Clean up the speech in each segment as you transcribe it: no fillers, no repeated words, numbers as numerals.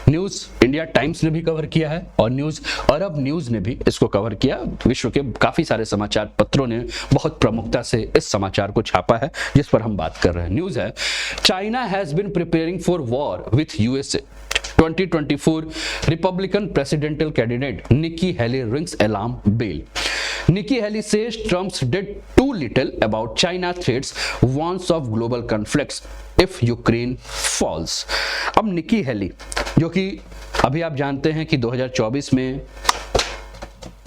News India times ने भी cover किया है और न्यूज अरब न्यूज ने भी इसको कवर किया। विश्व के काफी सारे समाचार पत्रों ने बहुत प्रमुखता से इस समाचार को छापा है जिस पर हम बात कर रहे हैं। न्यूज है, China has been preparing for war with USA. 2024 Republican presidential candidate Nikki Haley rings alarm bell. Nikki Haley says Trump did too little about China threats, warns of global conflicts if Ukraine falls. अब निकी heli जो कि अभी आप जानते हैं कि 2024 में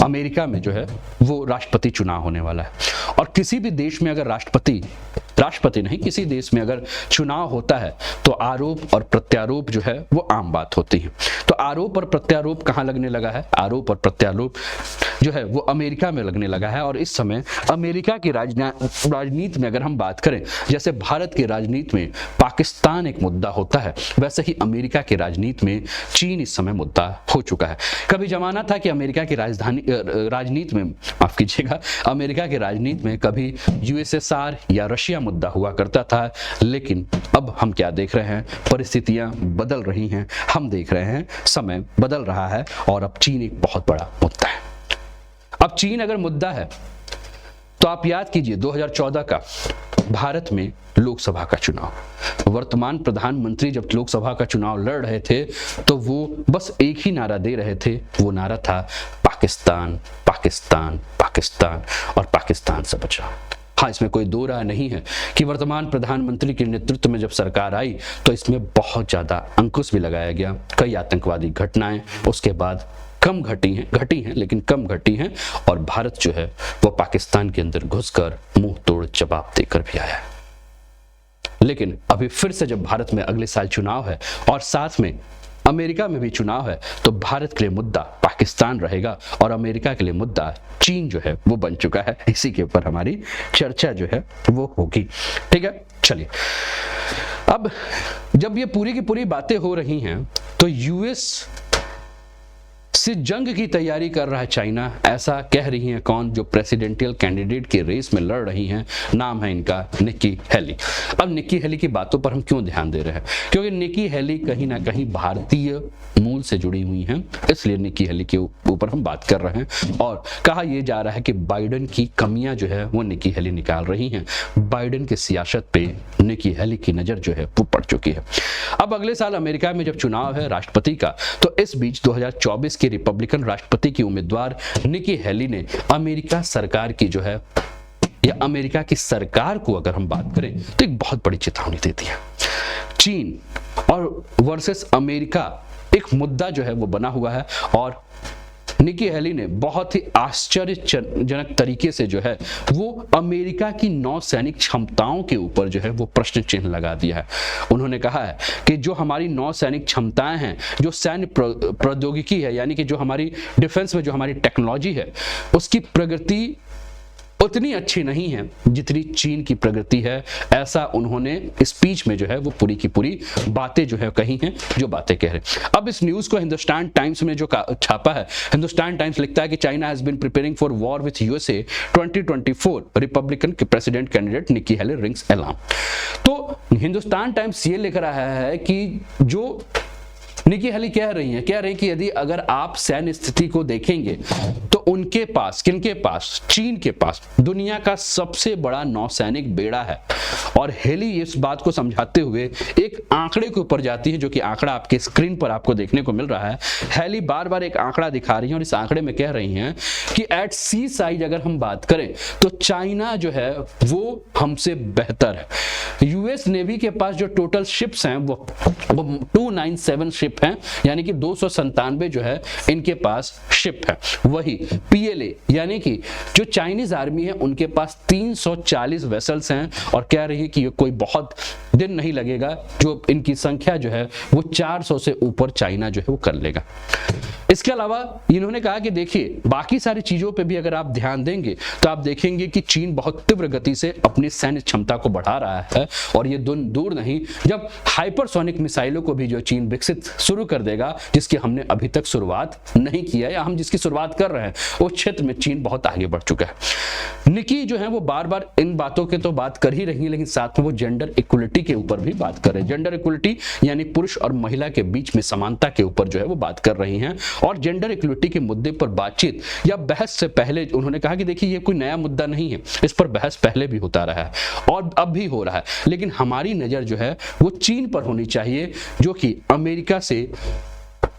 America में जो है वो राष्ट्रपति चुनाव होने वाला है और किसी भी देश में अगर राष्ट्रपति नहीं, किसी देश में अगर चुनाव होता है तो आरोप और प्रत्यारोप जो है वो आम बात होती है। तो आरोप और प्रत्यारोप कहाँ लगने लगा है? आरोप और प्रत्यारोप जो है वो अमेरिका में लगने लगा है। और इस समय अमेरिका की राजनीति में अगर हम बात करें, जैसे भारत की राजनीति में पाकिस्तान एक मुद्दा होता है, वैसे ही अमेरिका की राजनीति में चीन इस समय मुद्दा हो चुका है। कभी जमाना था कि अमेरिका की राजनीति में, माफ कीजिएगा, अमेरिका की राजनीति में कभी यूएसएसआर या रशिया मुद्दा हुआ करता था, लेकिन अब हम क्या देख रहे हैं? परिस्थितियां बदल रही हैं, हम देख रहे हैं समय बदल रहा है और अब चीन एक बहुत बड़ा मुद्दा है। अब चीन अगर मुद्दा है तो आप याद कीजिए 2014 का भारत में लोकसभा का चुनाव। वर्तमान प्रधानमंत्री जब लोकसभा का चुनाव लड़ रहे थे तो वो बस एक ही नारा दे रहे थे, वो नारा था पाकिस्तान पाकिस्तान पाकिस्तान और पाकिस्तान से बचाओ। हाँ, इसमें कोई दो राय नहीं है कि वर्तमान प्रधानमंत्री के नेतृत्व में जब सरकार आई तो इसमें बहुत ज्यादा अंकुश भी लगाया गया। कई आतंकवादी घटनाएं उसके बाद कम घटी हैं लेकिन कम घटी हैं और भारत जो है वो पाकिस्तान के अंदर घुसकर मुंह तोड़ जवाब देकर भी आया। लेकिन अभी फिर से जब भारत में अगले साल चुनाव है और साथ में अमेरिका में भी चुनाव है तो भारत के लिए मुद्दा पाकिस्तान रहेगा और अमेरिका के लिए मुद्दा चीन जो है वो बन चुका है। इसी के ऊपर हमारी चर्चा जो है वो होगी। ठीक है, चलिए अब जब ये पूरी की पूरी बातें हो रही हैं तो यूएस से जंग की तैयारी कर रहा है चाइना, ऐसा कह रही हैं कौन? जो प्रेसिडेंशियल कैंडिडेट के रेस में लड़ रही हैं, नाम है इनका निकी हेली। अब निकी हेली की बातों पर हम क्यों ध्यान दे रहे हैं? क्योंकि निकी हेली कहीं ना कहीं भारतीय मूल से जुड़ी हुई हैं, इसलिए निकी हेली के ऊपर हम बात कर रहे हैं। और कहा यह जा रहा है कि बाइडेन की कमियां जो है वो निकी हेली निकाल रही हैं। बाइडेन की सियासत पे निकी हेली की नजर जो है वो पड़ चुकी है। अब अगले साल अमेरिका में जब चुनाव है राष्ट्रपति का, तो इस बीच 2024 के रिपब्लिकन राष्ट्रपति की उम्मीदवार निकी हेली ने अमेरिका सरकार की जो है या अमेरिका की सरकार को अगर हम बात करें तो एक बहुत बड़ी चेतावनी देती है। चीन और वर्सेस अमेरिका एक मुद्दा जो है वो बना हुआ है और निकी हेली ने बहुत ही आश्चर्यजनक तरीके से जो है वो अमेरिका की नौसैनिक क्षमताओं के ऊपर जो है वो प्रश्न चिन्ह लगा दिया है। उन्होंने कहा है कि जो हमारी नौसैनिक क्षमताएं हैं, जो सैन्य प्रौद्योगिकी है, यानी कि जो हमारी डिफेंस में जो हमारी टेक्नोलॉजी है, उसकी प्रगति उतनी अच्छी नहीं है जितनी चीन की प्रगति है। ऐसा उन्होंने स्पीच में जो है वो पूरी की पूरी बातें जो है कही हैं, जो बातें कह रहे हैं। अब इस न्यूज को हिंदुस्तान टाइम्स में जो छापा है, हिंदुस्तान टाइम्स लिखता है कि China has been preparing for war with USA 2024 republican के president candidate Nikki Haley rings alarm. तो हिंदुस्तान टाइम्स ये लिख रहा है कि जो निकी हेली कह रही हैं कि यदि अगर आप सैन्य स्थिति को देखेंगे तो उनके पास, किनके पास? चीन के पास दुनिया का सबसे बड़ा नौसैनिक बेड़ा है। और हेली इस बात को समझाते हुए एक आंकड़े के ऊपर जाती है, जो कि आंकड़ा आपके स्क्रीन पर आपको देखने को मिल रहा है। हेली बार बार एक आंकड़ा दिखा रही है और इस आंकड़े में कह रही हैं कि एट सी साइज अगर हम बात करें तो चाइना जो है वो हमसे बेहतर है। यूएस नेवी के पास जो टोटल शिप्स हैं वो 297 शिप हैं, यानी कि 297 जो है इनके पास शिप है। वही पीएलए यानी कि जो चाइनीज आर्मी है उनके पास 340 वेसल्स हैं और कह रही है कि ये कोई बहुत दिन नहीं लगेगा जो इनकी संख्या जो है वो 400 से ऊपर चाइना जो है वो कर लेगा। इसके अलावा इन्होंने कहा कि देखिए बाकी सारी चीजों पे भी अगर आप ध्यान देंगे तो आप देखेंगे कि चीन बहुत तीव्र गति से अपनी सैन्य क्षमता को बढ़ा रहा है और ये दूर नहीं, जब हाइपरसोनिक मिसाइलों को भी जो चीन विकसित शुरू कर देगा, जिसकी हमने अभी तक शुरुआत नहीं किया या हम जिसकी शुरुआत कर रहे हैं, उस क्षेत्र में चीन बहुत आगे बढ़ चुका है। निकी जो है वो बार बार इन बातों के तो बात कर ही रही है, लेकिन साथ में वो जेंडर इक्वलिटी के ऊपर भी बात कर रहे हैं। जेंडर इक्वलिटी यानी पुरुष और महिला के बीच में समानता के ऊपर जो है वो बात कर रही हैं। और जेंडर इक्वलिटी के मुद्दे पर बातचीत या बहस से पहले उन्होंने कहा कि देखिए ये कोई नया मुद्दा नहीं है, इस पर बहस पहले भी होता रहा है और अब भी हो रहा है, लेकिन हमारी नजर जो है वो चीन पर होनी चाहिए जो कि अमेरिका से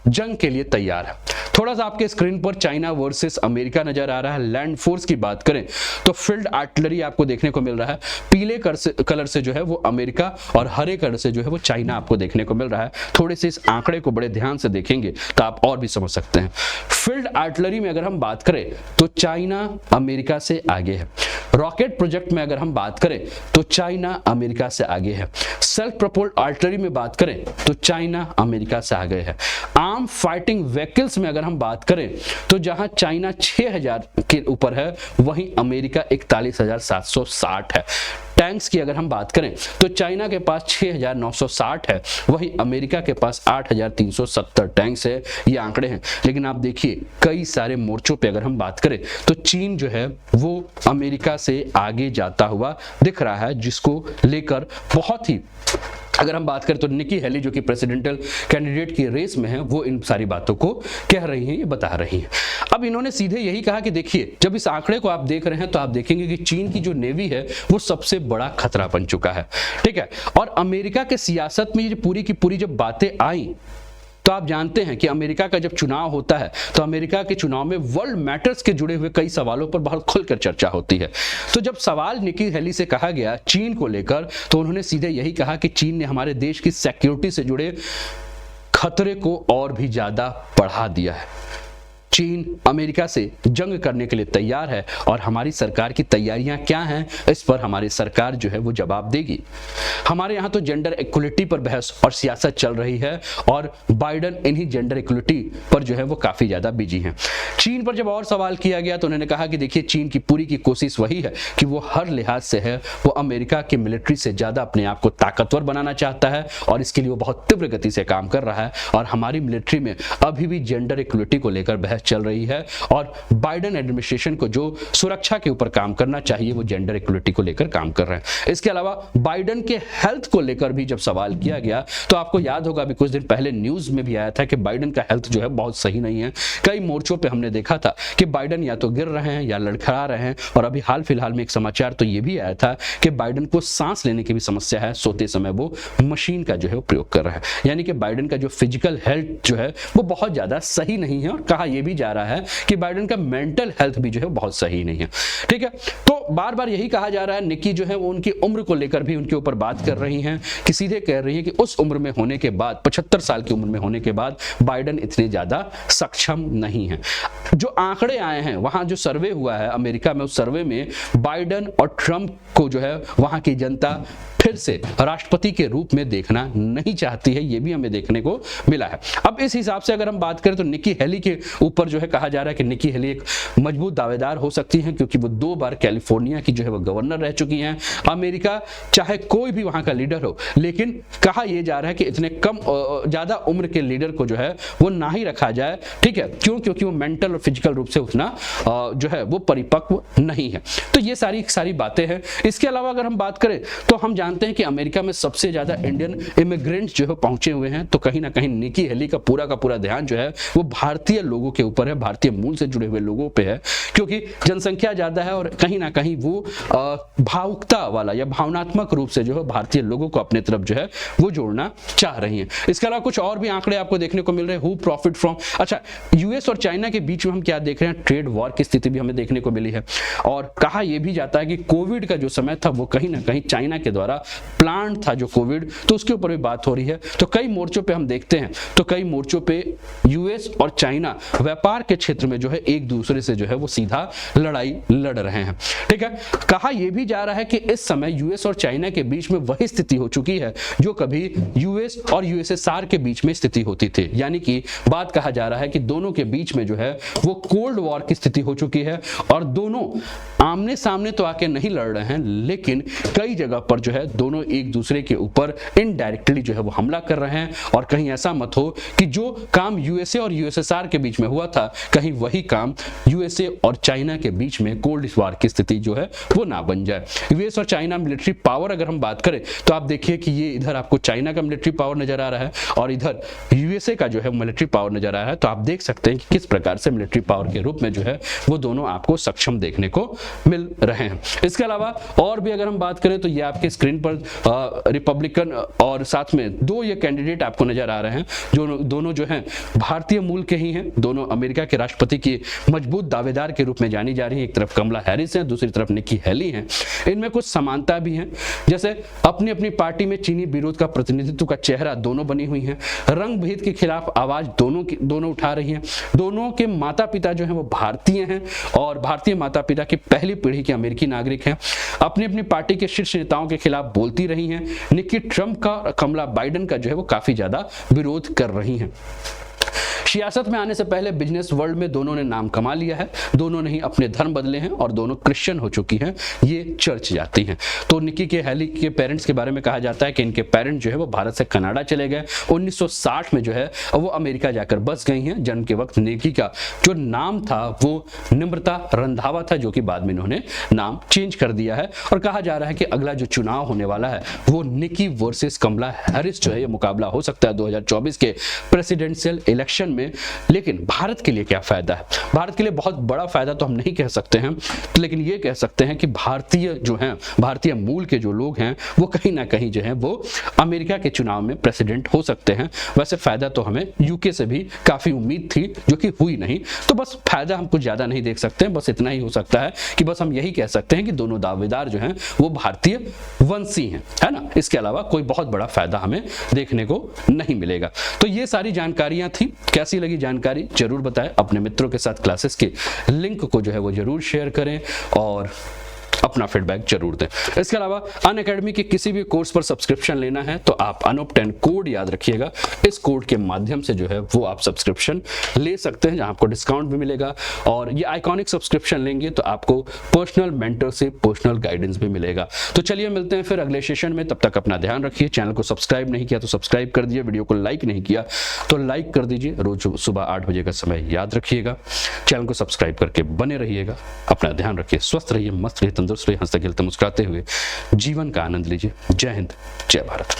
जंग के लिए तैयार है। थोड़ा सा आपके स्क्रीन पर चाइना वर्सेस अमेरिका नजर आ रहा है। लैंड फोर्स की बात करें तो फील्ड आर्टिलरी आपको देखने को मिल रहा है। पीले कलर से जो है वो अमेरिका और हरे कलर से जो है वो चाइना आपको देखने को मिल रहा है। थोड़े से इस आंकड़े को बड़े ध्यान से देखेंगे तो आप और भी समझ सकते हैं। फील्ड आर्टिलरी में अगर हम बात करें तो चाइना अमेरिका से आगे है। रॉकेट प्रोजेक्ट में अगर हम बात करें तो चाइना अमेरिका से आगे है। सेल्फ प्रोपोल्ड आर्टिलरी में बात करें तो चाइना अमेरिका से आगे है। आर्म फाइटिंग व्हीकल्स में अगर हम बात करें तो जहां चाइना 6000 के ऊपर है वहीं अमेरिका 41,760 है। टैंक्स की अगर हम बात करें तो चाइना के पास 6,960 है, वहीं अमेरिका के पास 8,370 टैंक्स है। ये आंकड़े हैं, लेकिन आप देखिए कई सारे मोर्चों पे अगर हम बात करें तो चीन जो है वो अमेरिका से आगे जाता हुआ दिख रहा है, जिसको लेकर बहुत ही अगर हम बात करें तो निकी हेली जो कि प्रेसिडेंशियल कैंडिडेट की रेस में है वो इन सारी बातों को कह रही हैं, ये बता रही हैं। अब इन्होंने सीधे यही कहा कि देखिए जब इस आंकड़े को आप देख रहे हैं तो आप देखेंगे कि चीन की जो नेवी है वो सबसे बड़ा खतरा बन चुका है, ठीक है। और अमेरिका के सियासत में ये पूरी की पूरी जब बातें आई तो आप जानते हैं कि अमेरिका का जब चुनाव होता है तो अमेरिका के चुनाव में वर्ल्ड मैटर्स के जुड़े हुए कई सवालों पर बहुत खुलकर चर्चा होती है। तो जब सवाल निकी हेली से कहा गया चीन को लेकर तो उन्होंने सीधे यही कहा कि चीन ने हमारे देश की सिक्योरिटी से जुड़े खतरे को और भी ज्यादा बढ़ा दिया है। चीन अमेरिका से जंग करने के लिए तैयार है और हमारी सरकार की तैयारियां क्या हैं इस पर हमारी सरकार जो है वो जवाब देगी। हमारे यहाँ तो जेंडर इक्वलिटी पर बहस और सियासत चल रही है और बाइडन इन्हीं जेंडर इक्वलिटी पर जो है वो काफी ज्यादा बिजी हैं। चीन पर जब और सवाल किया गया तो उन्होंने कहा कि देखिए चीन की पूरी की कोशिश वही है कि वो हर लिहाज से है वो अमेरिका की मिलिट्री से ज्यादा अपने आप को ताकतवर बनाना चाहता है और इसके लिए वो बहुत तीव्र गति से काम कर रहा है। और हमारी मिलिट्री में अभी भी जेंडर इक्वलिटी को लेकर बहस चल रही है और बाइडन एडमिनिस्ट्रेशन को जो सुरक्षा के ऊपर काम करना चाहिए वो जेंडर इक्वलिटी को लेकर काम कर रहे हैं। इसके अलावा बाइडन के हेल्थ को लेकर भी जब सवाल किया गया तो आपको याद होगा अभी कुछ दिन पहले न्यूज में भी आया था कि बाइडन का हेल्थ जो है बहुत सही नहीं है। कई मोर्चों पे हमने देखा था कि बाइडन या तो गिर रहे हैं या लड़खड़ा रहे हैं। और अभी हाल फिलहाल में एक समाचार तो ये भी आया था कि बाइडन को सांस लेने की भी समस्या है, सोते समय वो मशीन का जो है वो प्रयोग कर रहा है। यानी कि बाइडन का जो फिजिकल हेल्थ जो है वो बहुत ज्यादा सही नहीं है। और कहा यह भी जा रहा है कि बाइडन का मेंटल हेल्थ भी जो है बहुत सही नहीं है, ठीक है। तो बार बार यही कहा जा रहा है। निकी जो है वो उनकी उम्र को लेकर भी उनके ऊपर बात कर रही हैं कि सीधे कह रही है कि उस उम्र में होने के बाद 75 साल की उम्र में होने के बाद बाइडन इतने ज्यादा सक्षम नहीं है। जो आंकड़े आए हैं वहां जो सर्वे हुआ है अमेरिका में, उस सर्वे में बाइडन और ट्रंप को जो है वहां की जनता फिर से राष्ट्रपति के रूप में देखना नहीं चाहती है, ये भी हमें देखने को मिला है। अब इस हिसाब से अगर हम बात करें तो निकी हेली के ऊपर जो है कहा जा रहा है कि निकी हेली एक मजबूत दावेदार हो सकती हैं क्योंकि वो 2 बार कैलिफोर्निया की जो है वो गवर्नर रह चुकी हैं। अमेरिका चाहे कोई भी वहां का लीडर हो, लेकिन कहा यह जा रहा है कि इतने कम ज्यादा उम्र के लीडर को जो है वो ना ही रखा जाए, ठीक है। क्यों? क्योंकि वो मेंटल और फिजिकल रूप से उतना जो है वो परिपक्व नहीं है। तो ये सारी बातें हैं। इसके अलावा अगर हम बात करें तो हम जानते हैं कि अमेरिका में सबसे ज्यादा इंडियन इमिग्रेंट्स जो है पहुंचे हुए हैं। तो कहीं ना कहीं निकी हेली का पूरा ध्यान जो है वो भारतीय लोगों के ऊपर है, भारतीय मूल से जुड़े हुए लोगों पे है, क्योंकि जनसंख्या ज्यादा है और कहीं ना कहीं वो भावुकता वाला या भावनात्मक रूप से जो है भारतीय लोगों को अपने तरफ जो है वो जोड़ना चाह रही हैं। इसके अलावा कुछ और भी आंकड़े आपको देखने को मिल रहे हैं। हु प्रॉफिट फ्रॉम, अच्छा, यूएस और चाइना के बीच में हम क्या देख रहे हैं, ट्रेड वॉर की स्थिति भी हमें देखने को मिली है। और कहा यह भी जाता है कि कोविड का जो समय था वो कहीं ना कहीं चाइना के द्वारा प्लान था जो कोविड, तो उसके ऊपर भी बात हो रही है। तो कई मोर्चों पे हम देखते हैं तो कई मोर्चों पे यूएस और चाइना व्यापार के क्षेत्र में जो है एक दूसरे से जो है वो सीधा लड़ाई लड़ रहे हैं, ठीक है। कहा यह भी जा रहा है कि इस समय यूएस और चाइना के बीच में वही स्थिति हो चुकी है जो कभी यूएस और यूएसएसआर के बीच में स्थिति होती थी। यानी कि बात कहा जा रहा है कि दोनों के बीच में जो है वो कोल्ड वॉर की स्थिति हो चुकी है और दोनों आमने सामने तो आके नहीं लड़ रहे हैं, लेकिन कई जगह पर जो है दोनों एक दूसरे के ऊपर इनडायरेक्टली जो है वो हमला कर रहे हैं, और कहीं ऐसा मत हो कि जो काम यूएसए और यूएसएसआर के बीच में हुआ था कहीं वही काम यूएसए और चाइना के बीच में कोल्ड वॉर की स्थिति जो है वो ना बन जाए। यूएस और चाइना मिलिट्री पावर अगर हम बात करें तो आप देखिए कि ये इधर आपको चाइना का मिलिट्री पावर नजर आ रहा है और इधर यूएसए का जो है मिलिट्री पावर नजर आ रहा है। तो आप देख सकते हैं कि किस प्रकार से मिलिट्री पावर के रूप में जो है वो दोनों आपको सक्षम देखने को मिल रहे हैं। इसके अलावा और भी अगर हम बात करें तो ये आपके स्क्रीन पर रिपब्लिकन और साथ में दो ये कैंडिडेट आपको नजर आ रहे हैं जो दोनों जो हैं भारतीय मूल के ही हैं। दोनों अमेरिका के राष्ट्रपति की मजबूत दावेदार के रूप में जानी जा रही है। एक तरफ कमला हैरिस है, दूसरी तरफ निकी हेली हैं। इनमें कुछ समानता भी है, जैसे अपनी अपनी पार्टी में चीनी विरोध का प्रतिनिधित्व का चेहरा दोनों बनी हुई हैं। रंग भेद के खिलाफ आवाज दोनों उठा रही हैं। दोनों के माता पिता जो हैं वो भारतीय हैं और भारतीय माता पिता की पहली पीढ़ी के अमेरिकी नागरिक हैं। अपनी अपनी पार्टी के शीर्ष नेताओं के खिलाफ बोलती रही हैं। निकी ट्रंप का और कमला बाइडेन का जो है वो काफी ज्यादा विरोध कर रही हैं। सियासत में आने से पहले बिजनेस वर्ल्ड में दोनों ने नाम कमा लिया है। दोनों ने ही अपने धर्म बदले हैं और दोनों क्रिश्चियन हो चुकी हैं, ये चर्च जाती हैं। तो निकी के हेली के पेरेंट्स के बारे में कहा जाता है कि इनके पेरेंट्स जो है वो भारत से कनाडा चले गए। 1960 में जो है वो अमेरिका जाकर बस गई हैं। जन्म के वक्त निकी का जो नाम था वो निम्रता रंधावा था, जो कि बाद में इन्होंने नाम चेंज कर दिया है। और कहा जा रहा है कि अगला जो चुनाव होने वाला है वो निकी वर्सेस कमला हैरिस जो है ये मुकाबला हो सकता है 2024 के प्रेसिडेंशियल इलेक्शन में। लेकिन भारत के लिए क्या फायदा है? भारत के लिए बहुत बड़ा फायदा तो हम नहीं कह सकते हैं, लेकिन ये कह सकते हैं कि भारतीय जो हैं, भारतीय मूल के जो लोग हैं वो कहीं ना कहीं जो है वो अमेरिका के चुनाव में प्रेसिडेंट हो सकते हैं। वैसे फायदा तो हमें यूके से भी काफी उम्मीद थी जो कि हुई नहीं, तो बस फायदा हम कुछ ज्यादा नहीं देख सकते हैं। बस इतना ही हो सकता है कि बस हम यही कह सकते हैं कि दोनों दावेदार जो हैं वो भारतीय वंशी हैं, है ना। इसके अलावा कोई बहुत बड़ा फायदा हमें देखने को नहीं मिलेगा। तो ये सारी जानकारियां थी। कैसी लगी जानकारी जरूर बताएं। अपने मित्रों के साथ क्लासेस के लिंक को जो है वो जरूर शेयर करें और अपना फीडबैक जरूर दें। इसके अलावा अनअकैडमी के किसी भी कोर्स पर सब्सक्रिप्शन लेना है तो आप अनूप 10 कोड याद रखिएगा। इस कोड के माध्यम से जो है वो आप सब्सक्रिप्शन ले सकते हैं, जहां आपको डिस्काउंट भी मिलेगा। और ये आइकॉनिक सब्सक्रिप्शन लेंगे तो आपको पर्सनल मेंटरशिप, पर्सनल गाइडेंस भी मिलेगा। तो चलिए मिलते हैं फिर अगले सेशन में। तब तक अपना ध्यान रखिए। चैनल को सब्सक्राइब नहीं किया तो सब्सक्राइब कर दीजिए। वीडियो को लाइक नहीं किया तो लाइक कर दीजिए। रोज सुबह 8 बजे का समय याद रखिएगा। चैनल को सब्सक्राइब करके बने रहिएगा। अपना ध्यान रखिए, स्वस्थ रहिए, मस्त रहिए, तंदुरुस्त रहिए, हंसते खेलते मुस्कुराते हुए जीवन का आनंद लीजिए। जय हिंद, जय भारत।